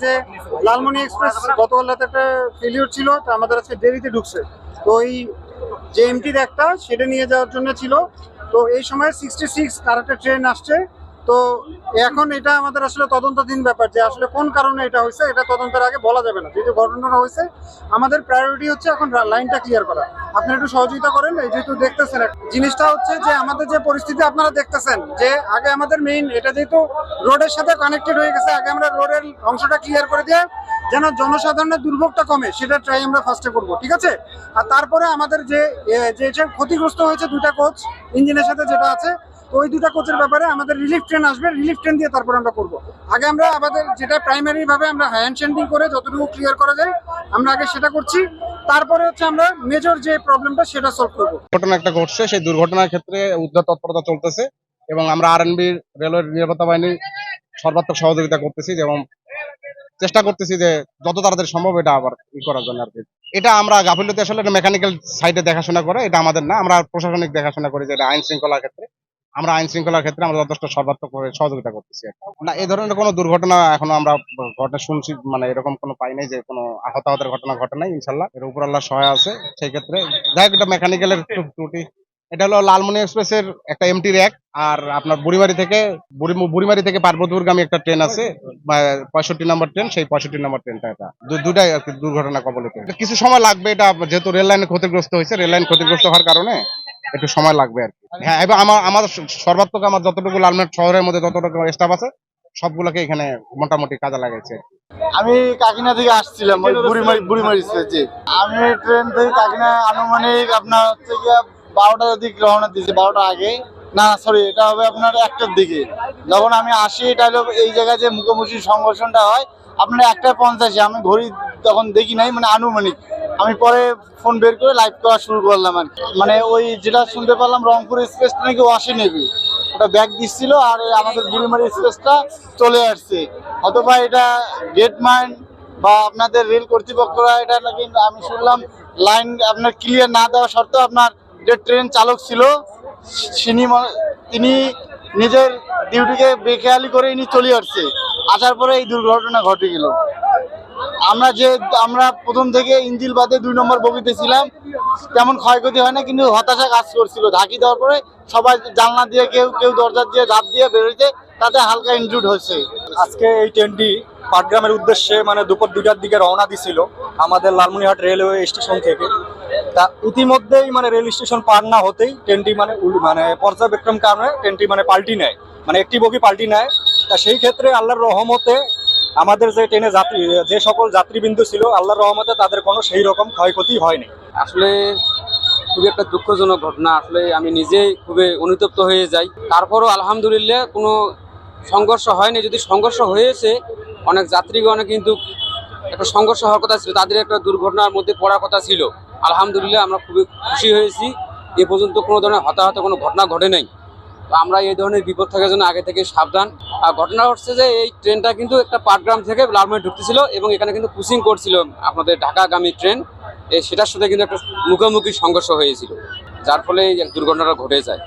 যে লালমনি এক্সপ্রেস গতকাল রাতে একটা ফেলিওর ছিল, তো আমাদের আজকে দেরিতে ঢুকছে। তো এই যে এমটির একটা সেটা নিয়ে যাওয়ার জন্য ছিল। তো এই সময় 66 তার একটা ট্রেন আসছে। তো এখন এটা আমাদের আসলে তদন্তাধীন ব্যাপার যে আসলে কোন কারণে এটা হয়েছে, এটা তদন্তের আগে বলা যাবে না। যেহেতু ঘটনাটা হয়েছে, আমাদের প্রায়োরিটি হচ্ছে এখন লাইনটা ক্লিয়ার করা। আপনি একটু সহযোগিতা করেন। এই যেহেতু দেখতেছেন জিনিসটা হচ্ছে যে আমাদের যে পরিস্থিতি আপনারা দেখতেছেন যে আগে আমাদের মেইন এটা যেহেতু রোডের সাথে কানেক্টেড হয়ে গেছে, আগে আমরা রোডের অংশটা ক্লিয়ার করে দিয়ে যেন জনসাধারণের দুর্ভোগটা কমে সেটা ট্রাই আমরা ফার্স্টে করবো, ঠিক আছে? আর তারপরে আমাদের যে ক্ষতিগ্রস্ত হয়েছে দুটা কোচ ইঞ্জিনের সাথে যেটা আছে, তো ওই দুটা কোচের ব্যাপারে আমাদের রিলিফ ট্রেন আসবে, রিলিফ ট্রেন দিয়ে তারপরে আমরা করবো। আগে আমরা আমাদের যেটা প্রাইমারি ভাবে আমরা হ্যান্ড শেন্ডিং করে যতটুকু ক্লিয়ার করা যায় আমরা আগে সেটা করছি। তারপরে হচ্ছে আমরা মেজর যে প্রবলেমটা সেটা সলভ করবো। ঘটনা একটা ঘটছে, সেই দুর্ঘটনার ক্ষেত্রে উদ্ধার তৎপরতা চলতেছে এবং আমরা আরএনবি রেলওয়ের নিরাপত্তা বাহিনী সর্বাত্মক সহযোগিতা করতেছি এবং চেষ্টা করতেছি যে যত তাড়াতাড়ি সম্ভব এটা আবার করার জন্য আর কি। এটা আমরা গাফিলতি আসলে মেকানিক্যাল সাইডে দেখাশোনা করে, এটা আমাদের না, আমরা প্রশাসনিক দেখাশোনা করি। যেটা আইন শৃঙ্খলার ক্ষেত্রে আমরা যথেষ্ট সর্বাত্মক সহযোগিতা করতেছি না। এই ধরনের কোনো দুর্ঘটনা এখনো আমরা ঘটনা শুনছি, মানে এরকম কোনো পাই নাই যে কোনো হতাহতের ঘটনা ঘটে নাই। ইনশাল্লাহ এর উপর আল্লাহ সহায় আছে। সেই ক্ষেত্রে যাই হোক, এটা মেকানিক্যালের ত্রুটি। এটা হলো লালমনি এক্সপ্রেসের একটা এমটি র্যাক, আর আপনার বুড়িমারি থেকে পার্বতীপুরগামী একটা ট্রেন আছে 65 নম্বর ট্রেন, সেই 65 নম্বর ট্রেনটা এটা দুটাই আর কি দুর্ঘটনা কবলিত। কিছু সময় লাগবে, এটা যেহেতু রেল লাইনে ক্ষতিগ্রস্ত হয়েছে, রেল লাইন ক্ষতিগ্রস্ত হওয়ার কারণে একটু সময় লাগবে আর কি। হ্যাঁ, এবং আমার সর্বাত্মক আমার যতটুকু লালমনি শহরের মধ্যে যতটুকু স্টাফ আছে সবগুলোকে এখানে মোটামুটি কাজে লাগাইছে। আমি কাকিনা থেকে আসছিলাম, ওই বুড়িমারি স্টেজে। আমি ট্রেন থেকে কাকিনা আনুমানিক আপনার হচ্ছে গিয়ে 12টার দিকে রওনা দিয়েছি, 12টা আগে না সরি, এটা হবে আপনার 1টার দিকে। যখন আমি আসি, এটা হলো এই জায়গায় যে মুখোমুখি সংঘর্ষণটা হয় আপনার 1:50। আমি ঘড়ি তখন দেখি নাই, মানে আনুমানিক। আমি পরে ফোন বের করে লাইভ করা শুরু করলাম আর কি। মানে ওই যেটা শুনতে পারলাম রংপুর এক্সপ্রেসটা নাকি ওয়াশি নেবে, ওটা ব্যাগ দিচ্ছিল, আর আমাদের বুড়িমারি এক্সপ্রেসটা চলে আসছে। অথবা এটা গেটম্যান বা আপনাদের রেল কর্তৃপক্ষরা এটা নাকি আমি শুনলাম লাইন আপনার ক্লিয়ার না দেওয়া সত্ত্বেও আপনার যে ট্রেন চালক ছিল তিনি নিজের ডিউটিকে বেখেয়ালি করে ইনি চলে আসছে। আসার পরে এই দুর্ঘটনা ঘটে গেল। আমরা প্রথম থেকে ইঞ্জিল বাদে 2 নম্বর বগিতে ছিলাম, তেমন ক্ষয়ক্ষতি হয় না, কিন্তু হতাশা কাজ করছিল। ঢাকি দেওয়ার পরে সবাই জানলা দিয়ে কেউ দরজা দিয়ে ঝাঁপ দিয়ে বেরোচ্ছে, তাতে হালকা ইনজুর্ড হয়েছে। আজকে এই ট্রেনটি পাটগ্রামের উদ্দেশ্যে মানে দুপুর 2টার দিকে রওনা দিছিল আমাদের লালমনিরহাট রেলওয়ে স্টেশন থেকে। তা ইতিমধ্যেই মানে রেল স্টেশন পার না হতেই ট্রেনটি মানে পর্যবেক্ষণ কারণে ট্রেনটি মানে পাল্টি নেয়, মানে একটি বগি পাল্টি নেয়। তা সেই ক্ষেত্রে আল্লাহর রহমতে আমাদের যে ট্রেনে যে সকল যাত্রীবৃন্দ ছিল, আল্লাহর রহমতে তাদের কোনো সেই রকম ক্ষয়ক্ষতি হয়নি। আসলে খুবই একটা দুঃখজনক ঘটনা। আসলে আমি নিজেই খুবই অনুতপ্ত হয়ে যাই। তারপরও আলহামদুলিল্লাহ কোনো সংঘর্ষ হয়নি। যদি সংঘর্ষ হয়েছে, অনেক যাত্রীগণ কিন্তু একটা সংঘর্ষ হওয়ার কথা ছিল, তাদের একটা দুর্ঘটনার মধ্যে পড়ার কথা ছিল। আলহামদুলিল্লাহ আমরা খুবই খুশি হয়েছি। এ পর্যন্ত কোনো ধরনের হতাহত কোনো ঘটনা ঘটে নাই। তো আমরা এই ধরনের বিপদ থাকার জন্য আগে থেকে সাবধান। আর ঘটনা হচ্ছে যে এই ট্রেনটা কিন্তু একটা পাটগ্রাম থেকে লালমনি ঢুকতেছিল এবং এখানে কিন্তু ক্রসিং করছিল আপনাদের ঢাকাগামী ট্রেন। সেটার সাথে কিন্তু একটা মুখোমুখি সংঘর্ষ হয়েছিল, যার ফলে এই দুর্ঘটনাটা ঘটে যায়।